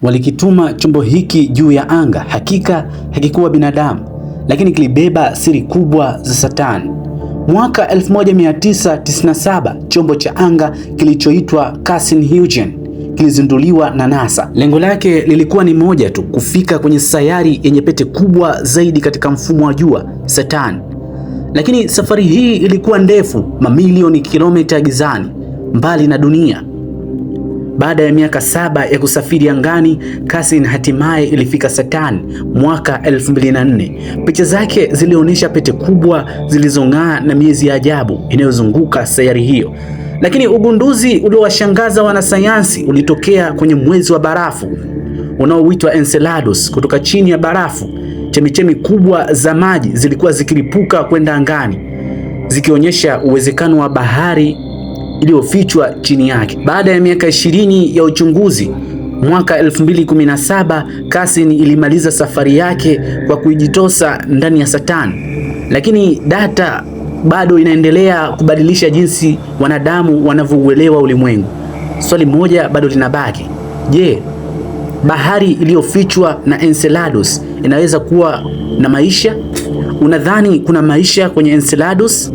Walikituma chombo hiki juu ya anga. Hakika hakikuwa binadamu, lakini kilibeba siri kubwa za Satani. Mwaka 1997 chombo cha anga kilichoitwa Cassini-Huygens kilizinduliwa na NASA. Lengo lake lilikuwa ni moja tu, kufika kwenye sayari yenye pete kubwa zaidi katika mfumo wa jua, Saturn. Lakini safari hii ilikuwa ndefu, mamilioni kilomita gizani, mbali na dunia. Baada ya miaka 7 ya kusafiri angani, Cassini hatimaye ilifika Saturn mwaka 2004. Picha zake zilionyesha pete kubwa zilizong'aa na miezi ya ajabu inayozunguka sayari hiyo. Lakini ugunduzi uliowashangaza wanasayansi ulitokea kwenye mwezi wa barafu unaoitwa Enceladus. Kutoka chini ya barafu, chemichemi kubwa za maji zilikuwa zikilipuka kwenda angani, zikionyesha uwezekano wa bahari iliyofichwa chini yake. Baada ya miaka 20 ya uchunguzi, mwaka 2017 Cassini ilimaliza safari yake kwa kujitosa ndani ya Saturn. Lakini data bado inaendelea kubadilisha jinsi wanadamu wanavyouelewa ulimwengu. Swali moja bado linabaki. Je, bahari iliyofichwa na Enceladus inaweza kuwa na maisha? Unadhani kuna maisha kwenye Enceladus?